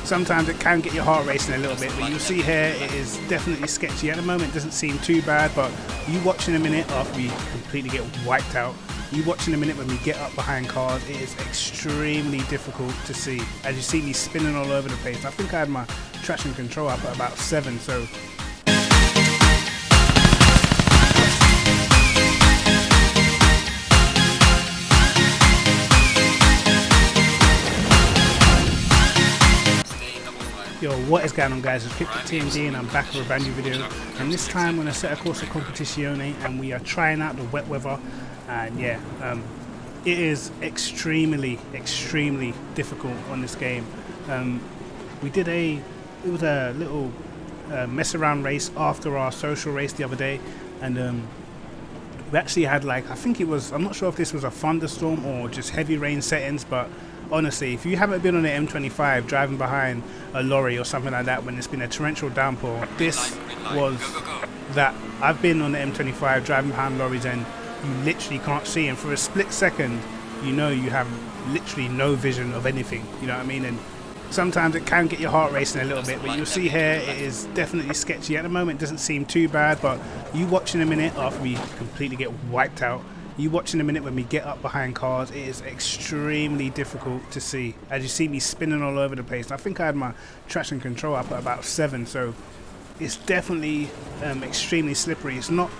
sometimes it can get your heart racing a little bit, but you'll see here it is definitely sketchy. At the moment it doesn't seem too bad, but you watch in a minute after we completely get wiped out, you watch in a minute when we get up behind cars, it is extremely difficult to see. As you see me spinning all over the place, I think I had my traction control up at about 7, so Yo, what is going on guys, it's Kryptic TMD and I'm back with a brand new video, and this time on Assetto Corsa Competizione, and we are trying out the wet weather. And yeah, it is extremely difficult on this game. We did it was a little mess around race after our social race the other day, and we actually had, like, I think it was, I'm not sure if this was a thunderstorm or just heavy rain settings, but honestly, if you haven't been on the M25 driving behind a lorry or something like that when it's been a torrential downpour, this was that. I've been on the M25 driving behind lorries and you literally can't see, and for a split second you know you have literally no vision of anything, you know what I mean? And sometimes it can get your heart racing a little bit, but you'll see here it is definitely sketchy. At the moment it doesn't seem too bad, but you watch in a minute after we completely get wiped out, you watch in a minute when we get up behind cars, it is extremely difficult to see. As you see me spinning all over the place, I think I had my traction control up at about 7, so it's definitely extremely slippery. It's not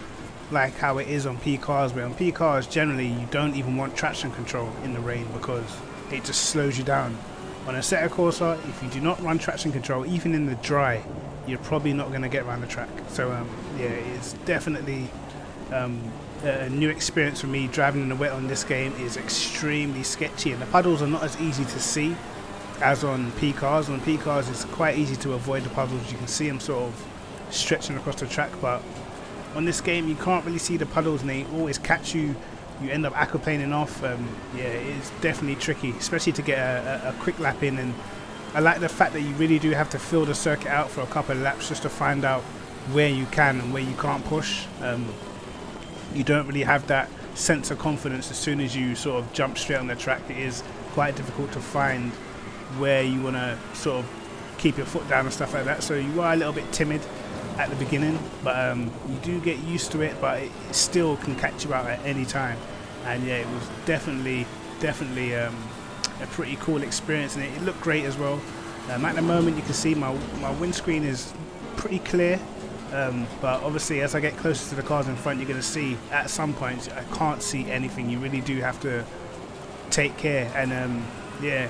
like how it is on P cars, where on P cars generally you don't even want traction control in the rain because it just slows you down. On a Assetto Corsa, if you do not run traction control even in the dry, you're probably not going to get around the track. So yeah, it's definitely a new experience for me. Driving in the wet on this game is extremely sketchy, and the puddles are not as easy to see as on P cars. On P cars it's quite easy to avoid the puddles, you can see them sort of stretching across the track, but on this game you can't really see the puddles and they always catch you. You end up aquaplaning off. Yeah, it's definitely tricky, especially to get a quick lap in, and I like the fact that you really do have to fill the circuit out for a couple of laps just to find out where you can and where you can't push. You don't really have that sense of confidence as soon as you sort of jump straight on the track. It is quite difficult to find where you want to sort of keep your foot down and stuff like that, so you are a little bit timid at the beginning, but you do get used to it, but it still can catch you out at any time. And yeah, it was definitely a pretty cool experience, and it looked great as well. At the moment you can see my windscreen is pretty clear, but obviously as I get closer to the cars in front, you're going to see at some points I can't see anything. You really do have to take care, and yeah,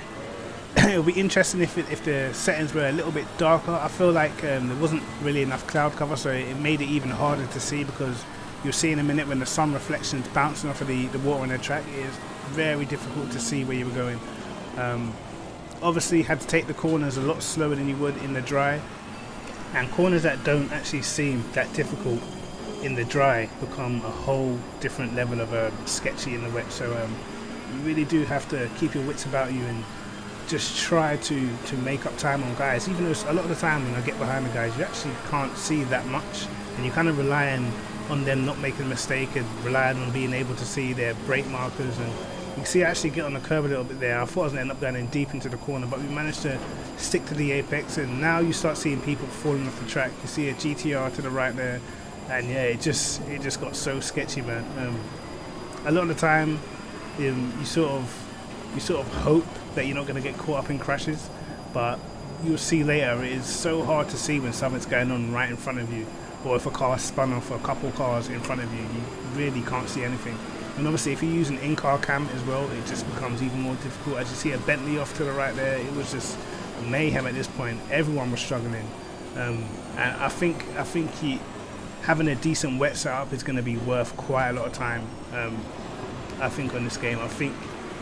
it'll be interesting if the settings were a little bit darker. I feel like there wasn't really enough cloud cover, so it made it even harder to see, because you'll see in a minute when the sun reflections bouncing off of the water on the track, it is very difficult to see where you were going. Obviously had to take the corners a lot slower than you would in the dry, and corners that don't actually seem that difficult in the dry become a whole different level of sketchy in the wet. So you really do have to keep your wits about you and just try to make up time on guys, even though a lot of the time when I get behind the guys you actually can't see that much, and you kind of relying on them not making a mistake and relying on being able to see their brake markers. And you can see I actually get on the curb a little bit there. I thought I was going to end up going in deep into the corner, but we managed to stick to the apex, and now you start seeing people falling off the track. You see a GTR to the right there, and yeah, it just got so sketchy, man. A lot of the time you sort of hope that you're not going to get caught up in crashes, but you'll see later it is so hard to see when something's going on right in front of you, or if a car spun off a couple cars in front of you, you really can't see anything. And obviously if you use an in-car cam as well, it just becomes even more difficult. As you see a Bentley off to the right there, it was just mayhem at this point. Everyone was struggling, and I think having a decent wet setup is going to be worth quite a lot of time. I think on this game, I think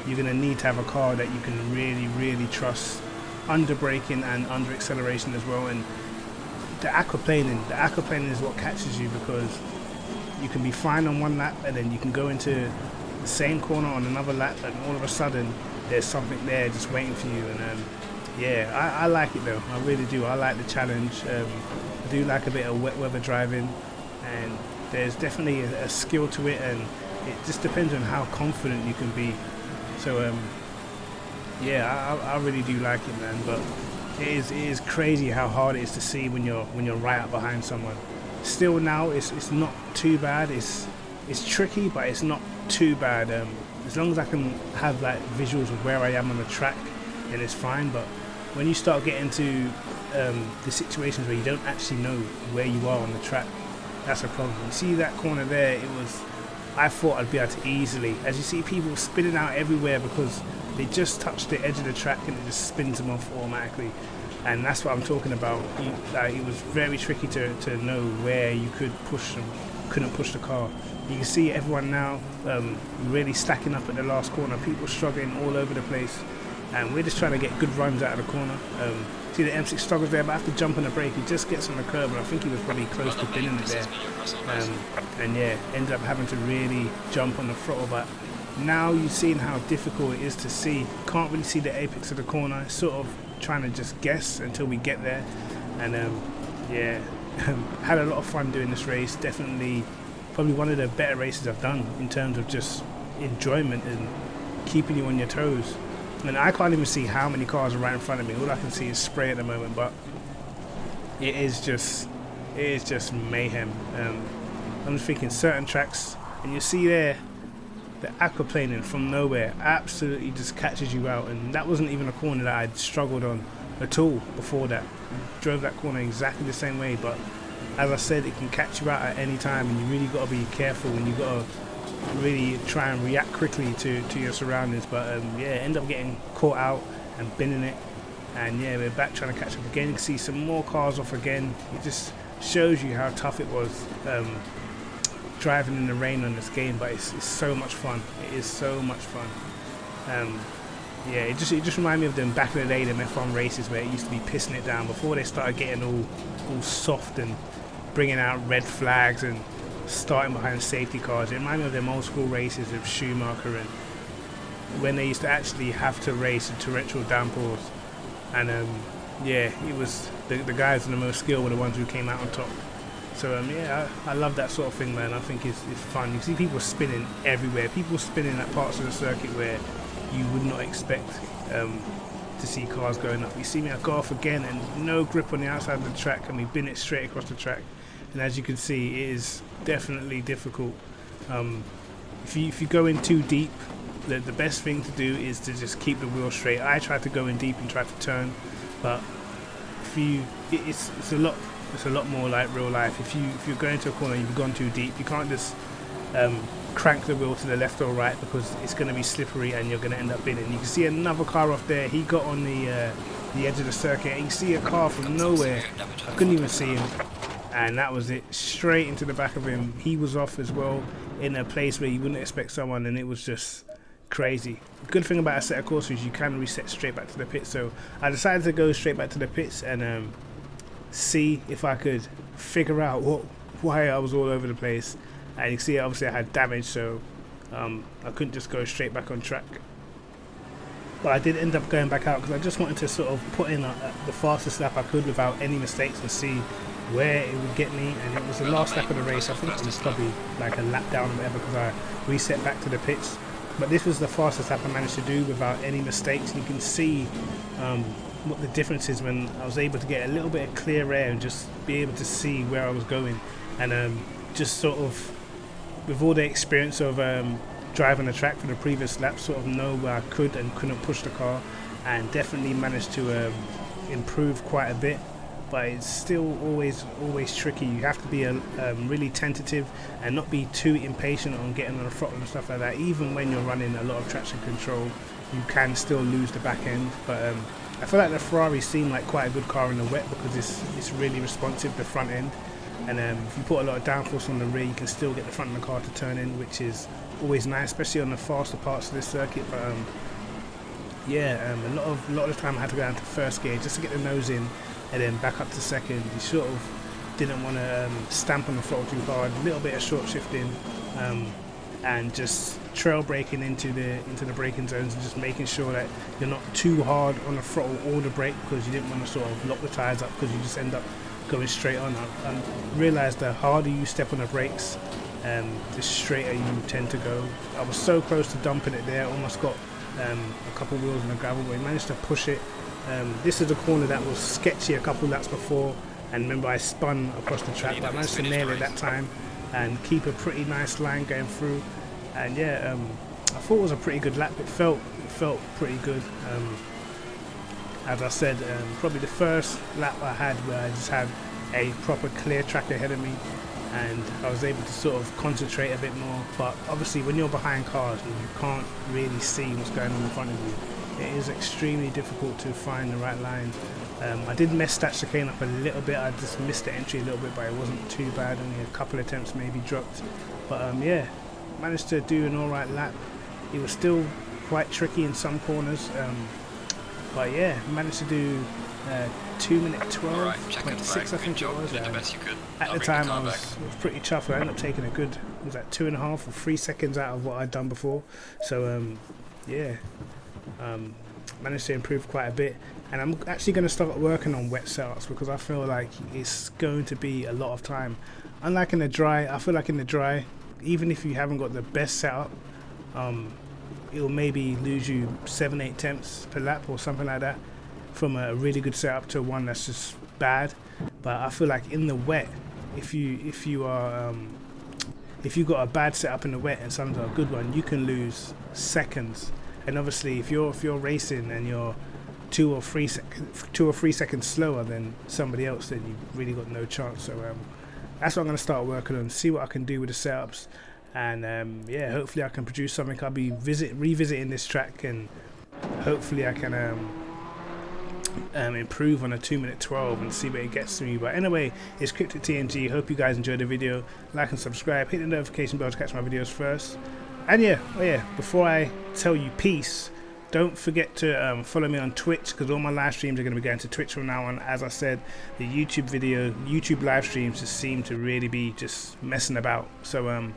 you're going to need to have a car that you can really trust under braking and under acceleration as well. And the aquaplaning is what catches you, because you can be fine on one lap and then you can go into the same corner on another lap, and all of a sudden there's something there just waiting for you. And yeah, I like it though, I really do. I like the challenge. I do like a bit of wet weather driving, and there's definitely a skill to it, and it just depends on how confident you can be. So yeah, I really do like it, man. But It is crazy how hard it is to see when you're right up behind someone. Still now, it's not too bad. It's tricky, but it's not too bad. As long as I can have like visuals of where I am on the track, then it's fine. But when you start getting to the situations where you don't actually know where you are on the track, that's a problem. You see that corner there? I thought I'd be able to easily, as you see people spinning out everywhere because they just touch the edge of the track and it just spins them off automatically. And that's what I'm talking about. It was very tricky to know where you could push them, couldn't push the car. You can see everyone now really stacking up at the last corner, people struggling all over the place. And we're just trying to get good runs out of the corner. See the M6 struggles there, but after jumping the brake, he just gets on the curb, and I think he was probably close to binning it there. And yeah, ended up having to really jump on the throttle. But now you've seen how difficult it is to see. Can't really see the apex of the corner. It's sort of trying to just guess until we get there. And yeah, had a lot of fun doing this race. Definitely, probably one of the better races I've done in terms of just enjoyment and keeping you on your toes. And I can't even see how many cars are right in front of me. All I can see is spray at the moment, but it is just mayhem. I'm just thinking certain tracks, and you see there the aquaplaning from nowhere absolutely just catches you out, and that wasn't even a corner that I'd struggled on at all before that. Drove that corner exactly the same way, but as I said, it can catch you out at any time, and you really got to be careful, and you got to really try and react quickly to your surroundings. But yeah, end up getting caught out and binning it, and yeah, we're back trying to catch up again. You can see some more cars off again. It just shows you how tough it was driving in the rain on this game, but it's so much fun. It is so much fun. Yeah, it just reminded me of them back in the day, them F1 races where it used to be pissing it down before they started getting all soft and bringing out red flags and starting behind safety cars. It reminded me of them old school races with Schumacher, and when they used to actually have to race in torrential downpours. And yeah, it was the guys with the most skill were the ones who came out on top. So yeah, I love that sort of thing, man. I think it's fun. You see people spinning everywhere, people spinning at parts of the circuit where you would not expect to see cars going up. You see me, I go off again and no grip on the outside of the track, and we bin it straight across the track. And as you can see, it is definitely difficult. If you go in too deep, the best thing to do is to just keep the wheel straight. I tried to go in deep and try to turn, but it's a lot more like real life. If you're going to a corner and you've gone too deep, you can't just crank the wheel to the left or right, because it's going to be slippery and you're going to end up binning. You can see another car off there. He got on the edge of the circuit, and you see a car from nowhere. I couldn't even see him. And that was it, straight into the back of him. He was off as well, in a place where you wouldn't expect someone, and it was just crazy. The good thing about Assetto Corsa is you can reset straight back to the pits. So I decided to go straight back to the pits and see if I could figure out why I was all over the place. And you can see obviously I had damage, so I couldn't just go straight back on track. But I did end up going back out because I just wanted to sort of put in the fastest lap I could without any mistakes and see where it would get me. And it was the last lap of the race. I think it was probably like a lap down or whatever, because I reset back to the pits. But this was the fastest lap I managed to do without any mistakes. And you can see what the difference is when I was able to get a little bit of clear air and just be able to see where I was going. And just sort of, with all the experience of driving the track for the previous lap, sort of know where I could and couldn't push the car, and definitely managed to improve quite a bit. But it's still always tricky. You have to be really tentative and not be too impatient on getting on the throttle and stuff like that. Even when you're running a lot of traction control, you can still lose the back end. But I feel like the Ferrari seemed like quite a good car in the wet, because it's really responsive, the front end. And if you put a lot of downforce on the rear, you can still get the front of the car to turn in, which is always nice, especially on the faster parts of this circuit. But yeah, a lot of the time I had to go down to first gear just to get the nose in, and then back up to second. You sort of didn't want to stamp on the throttle too hard. A little bit of short shifting, and just trail braking into the braking zones, and just making sure that you're not too hard on the throttle or the brake, because you didn't want to sort of lock the tires up, because you just end up going straight on. I realised the harder you step on the brakes, the straighter you tend to go. I was so close to dumping it there, almost got a couple wheels in the gravel, but I managed to push it This is a corner that was sketchy a couple laps before, and remember I spun across the track, but I managed to nail it that time and keep a pretty nice line going through. And yeah, I thought it was a pretty good lap. It felt pretty good. As I said, probably the first lap I had where I just had a proper clear track ahead of me, and I was able to sort of concentrate a bit more. But obviously when you're behind cars and you can't really see what's going on in front of you, it is extremely difficult to find the right line. I did mess that chicane up a little bit. I just missed the entry a little bit, but it wasn't too bad. Only a couple attempts maybe dropped. But yeah, managed to do an alright lap. It was still quite tricky in some corners. But yeah, managed to do 2 minute 12.6 I think it was. At the time I was pretty chuffed. I ended up taking a good, was that 2.5 or 3 seconds out of what I'd done before. So yeah, managed to improve quite a bit. And I'm actually going to start working on wet setups because I feel like it's going to be a lot of time. Unlike in the dry, I feel like in the dry, even if you haven't got the best setup, it'll maybe lose you 7-8 attempts per lap or something like that, from a really good setup to one that's just bad. But I feel like in the wet, if you got a bad setup in the wet and sometimes a good one, you can lose seconds. And obviously if you're racing and you're 2 or 3 seconds slower than somebody else, then you've really got no chance. So that's what I'm going to start working on, see what I can do with the setups. And yeah, hopefully I can produce something. I'll be revisiting this track, and hopefully I can improve on a 2 minute 12 and see where it gets to me. But anyway, it's Kryptic TNG. Hope you guys enjoyed the video. Like and subscribe, hit the notification bell to catch my videos first. And yeah, before I tell you peace, don't forget to follow me on Twitch, because all my live streams are going to be going to Twitch from now on. As I said, the YouTube live streams just seem to really be just messing about. So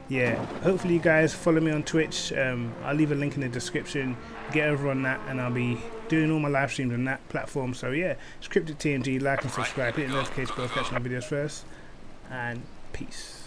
yeah, hopefully you guys follow me on Twitch. I'll leave a link in the description. Get over on that, and I'll be doing all my live streams on that platform. So yeah, it's Kryptic TNG. Like and subscribe, hit the notification bell to catch my videos first, and peace.